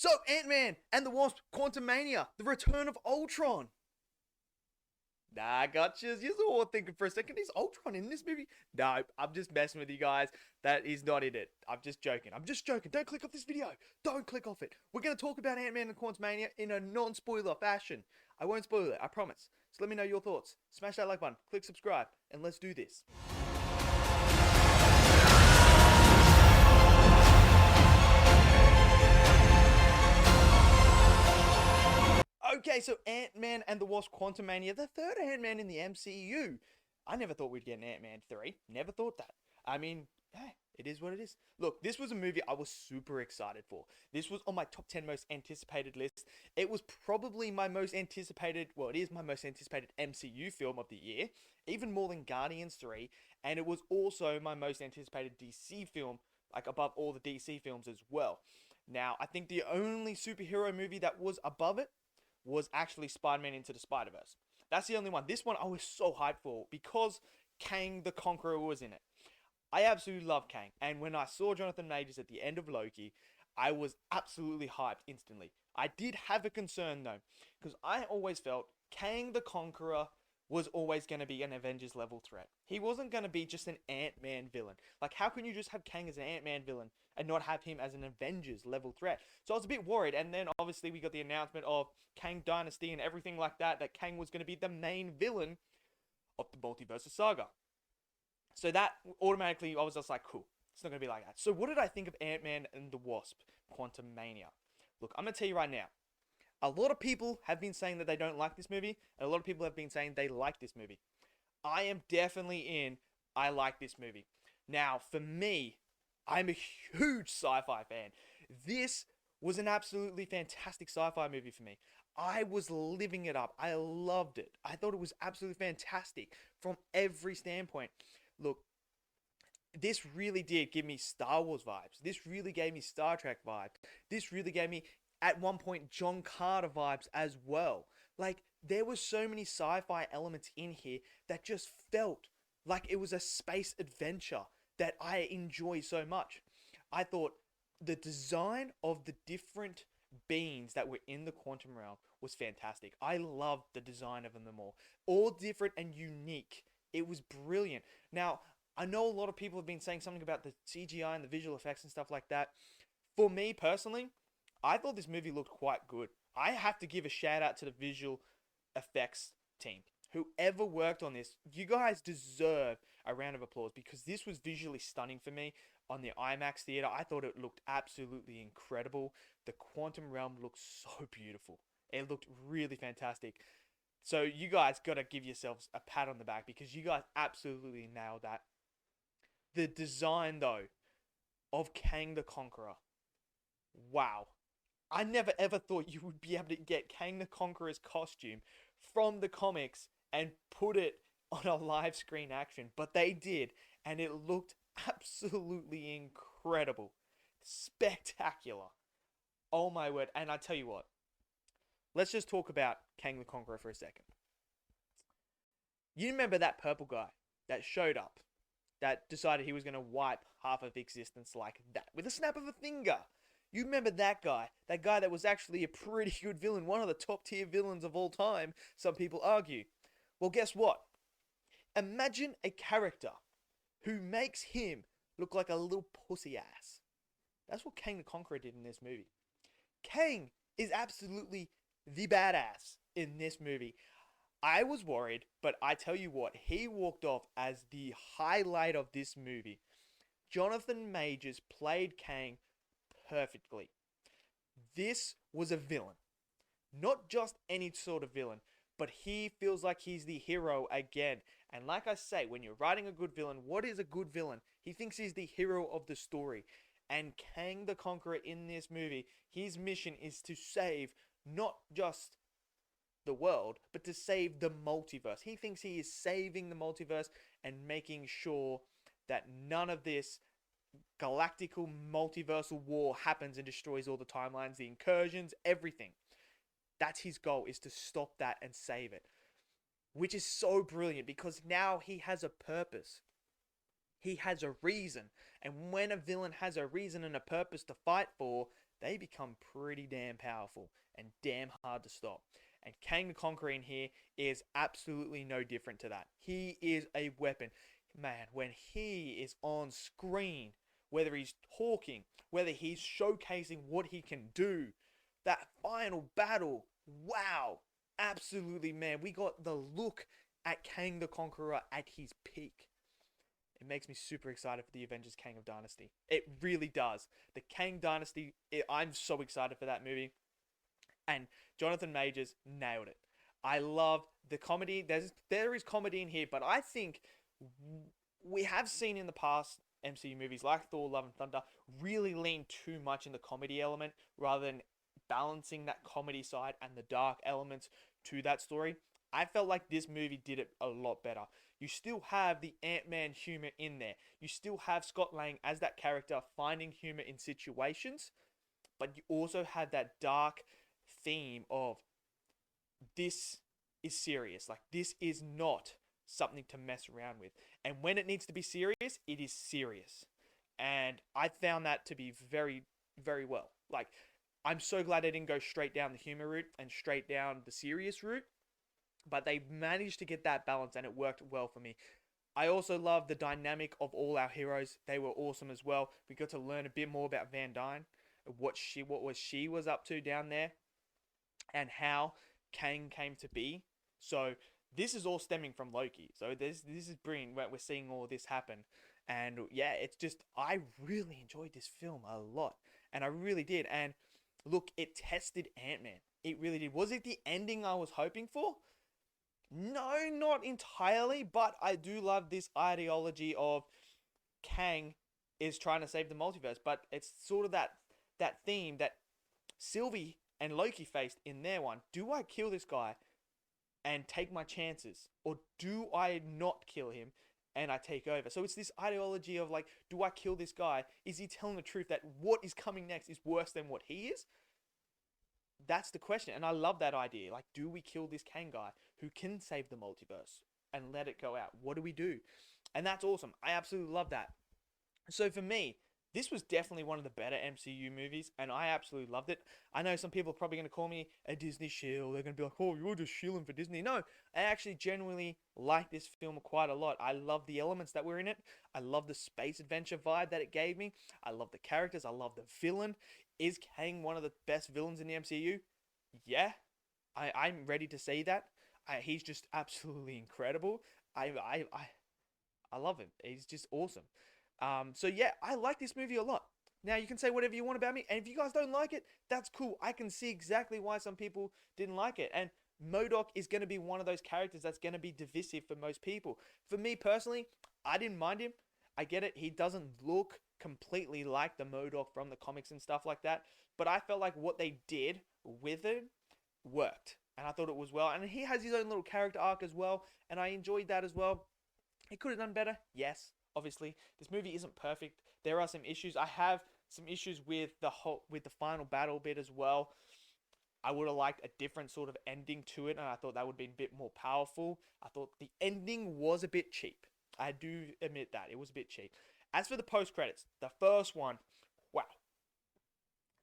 So, Ant-Man and the Wasp, Quantumania, the return of Ultron. Nah, I got you. You're all thinking for a second, is Ultron in this movie? No, I'm just messing with you guys. That is not in it. I'm just joking. I'm just joking. Don't click off this video. Don't click off it. We're going to talk about Ant-Man and Quantumania in a non-spoiler fashion. I won't spoil it, I promise. So let me know your thoughts. Smash that like button, click subscribe, and let's do this. Okay, so Ant-Man and the Wasp Quantumania, the third Ant-Man in the MCU. I never thought we'd get an Ant-Man 3. Never thought that. I mean, hey, it is what it is. Look, this was a movie I was super excited for. This was on my top 10 most anticipated list. It was probably my most anticipated, well, it is my most anticipated MCU film of the year, even more than Guardians 3. And it was also my most anticipated DC film, like above all the DC films as well. Now, I think the only superhero movie that was above it was actually Spider-Man Into the Spider-Verse. That's the only one. This one I was so hyped for because Kang the Conqueror was in it. I absolutely love Kang, and when I saw Jonathan Majors at the end of Loki, I was absolutely hyped instantly. I did have a concern though, because I always felt Kang the Conqueror was always going to be an Avengers level threat. He wasn't going to be just an Ant-Man villain. Like, how can you just have Kang as an Ant-Man villain and not have him as an Avengers level threat? So I was a bit worried, and then obviously we got the announcement of Kang Dynasty and everything like that, that Kang was going to be the main villain of the Multiverse Saga. So that automatically, I was just like, cool. It's not going to be like that. So what did I think of Ant-Man and the Wasp, Quantumania? Look, I'm going to tell you right now. A lot of people have been saying that they don't like this movie, and a lot of people have been saying they like this movie. I am definitely in, I like this movie. Now, for me, I'm a huge sci-fi fan. This was an absolutely fantastic sci-fi movie for me. I was living it up. I loved it. I thought it was absolutely fantastic from every standpoint. Look, this really did give me Star Wars vibes. This really gave me Star Trek vibes. This really gave me, at one point, John Carter vibes as well. Like, there were so many sci-fi elements in here that just felt like it was a space adventure that I enjoy so much. I thought the design of the different beings that were in the quantum realm was fantastic. I loved the design of them all different and unique. It was brilliant. Now, I know a lot of people have been saying something about the CGI and the visual effects and stuff like that. For me personally, I thought this movie looked quite good. I have to give a shout out to the visual effects team. Whoever worked on this, you guys deserve a round of applause because this was visually stunning for me on the IMAX theater. I thought it looked absolutely incredible. The quantum realm looked so beautiful. It looked really fantastic. So you guys got to give yourselves a pat on the back because you guys absolutely nailed that. The design though of Kang the Conqueror. Wow. I never ever thought you would be able to get Kang the Conqueror's costume from the comics and put it on a live screen action, but they did, and it looked absolutely incredible. Spectacular. Oh my word. And I tell you what, let's just talk about Kang the Conqueror for a second. You remember that purple guy that showed up, that decided he was going to wipe half of existence like that with a snap of a finger? You remember that guy? That guy that was actually a pretty good villain, one of the top tier villains of all time, some people argue. Well, guess what? Imagine a character who makes him look like a little pussy ass. That's what Kang the Conqueror did in this movie. Kang is absolutely the badass in this movie. I was worried, but I tell you what, he walked off as the highlight of this movie. Jonathan Majors played Kang perfectly. This was a villain. Not just any sort of villain, but he feels like he's the hero again. And like I say, when you're writing a good villain, what is a good villain? He thinks he's the hero of the story. And Kang the Conqueror in this movie, his mission is to save not just the world, but to save the multiverse. He thinks he is saving the multiverse and making sure that none of this galactical multiversal war happens and destroys all the timelines, the incursions, everything. That's his goal, is to stop that and save it. Which is so brilliant because now he has a purpose. He has a reason. And when a villain has a reason and a purpose to fight for, they become pretty damn powerful and damn hard to stop. And Kang the Conqueror in here is absolutely no different to that. He is a weapon. Man, when he is on screen, whether he's talking, whether he's showcasing what he can do, that final battle, wow, absolutely, man. We got the look at Kang the Conqueror at his peak. It makes me super excited for the Avengers Kang of Dynasty. It really does. The Kang Dynasty, I'm so excited for that movie. And Jonathan Majors nailed it. I love the comedy. There is comedy in here, but I think we have seen in the past MCU movies like Thor: Love and Thunder really lean too much in the comedy element rather than balancing that comedy side and the dark elements to that story. I felt like this movie did it a lot better. You still have the Ant-Man humor in there. You still have Scott Lang as that character finding humor in situations, but you also have that dark theme of this is serious. Like, this is not something to mess around with. And when it needs to be serious, it is serious. And I found that to be very, very well. Like, I'm so glad they didn't go straight down the humor route and straight down the serious route. But they managed to get that balance and it worked well for me. I also love the dynamic of all our heroes. They were awesome as well. We got to learn a bit more about Van Dyne, what she was up to down there, and how Kang came to be. So this is all stemming from Loki. So this is brilliant. We're seeing all this happen, and yeah, it's just I really enjoyed this film a lot, and I really did. And look, it tested Ant-Man. It really did. Was it the ending I was hoping for? No, not entirely, but I do love this ideology of Kang is trying to save the multiverse, but it's sort of that theme that Sylvie and Loki faced in their one. Do I kill this guy and take my chances, or do I not kill him and I take over? So it's this ideology of like, do I kill this guy? Is he telling the truth that what is coming next is worse than what he is? That's the question, and I love that idea. Like, do we kill this Kang guy who can save the multiverse and let it go out? What do we do? And that's awesome. I absolutely love that. So for me, this was definitely one of the better MCU movies, and I absolutely loved it. I know some people are probably going to call me a Disney shill. They're going to be like, oh, you're just shilling for Disney. No, I actually genuinely like this film quite a lot. I love the elements that were in it. I love the space adventure vibe that it gave me. I love the characters. I love the villain. Is Kang one of the best villains in the MCU? Yeah, I'm ready to say that. He's just absolutely incredible. I love him. He's just awesome. So yeah, I like this movie a lot. Now you can say whatever you want about me, and if you guys don't like it, that's cool. I can see exactly why some people didn't like it. And MODOK is going to be one of those characters that's going to be divisive for most people. For me personally, I didn't mind him. I get it. He doesn't look completely like the MODOK from the comics and stuff like that. But I felt like what they did with it worked. And I thought it was well. And he has his own little character arc as well. And I enjoyed that as well. He could have done better. Yes, obviously. This movie isn't perfect. There are some issues. I have some issues with the final battle bit as well. I would have liked a different sort of ending to it, and I thought that would be a bit more powerful. I thought the ending was a bit cheap. I do admit that. It was a bit cheap. As for the post-credits, the first one, wow.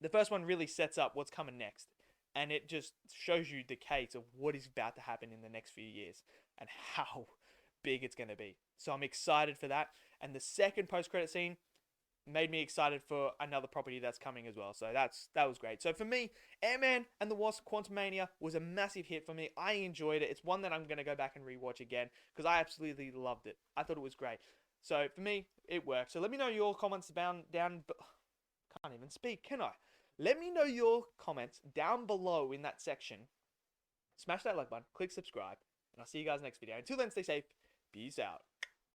The first one really sets up what's coming next. And it just shows you the case of what is about to happen in the next few years and how big it's going to be. So I'm excited for that. And the second post-credit scene made me excited for another property that's coming as well. So that was great. So for me, Ant-Man and the Wasp: Quantumania was a massive hit for me. I enjoyed it. It's one that I'm going to go back and rewatch again because I absolutely loved it. I thought it was great. So for me, it worked. So let me know your comments down. Can't even speak, can I? Let me know your comments down below in that section. Smash that like button, click subscribe, and I'll see you guys next video. Until then, stay safe. Peace out.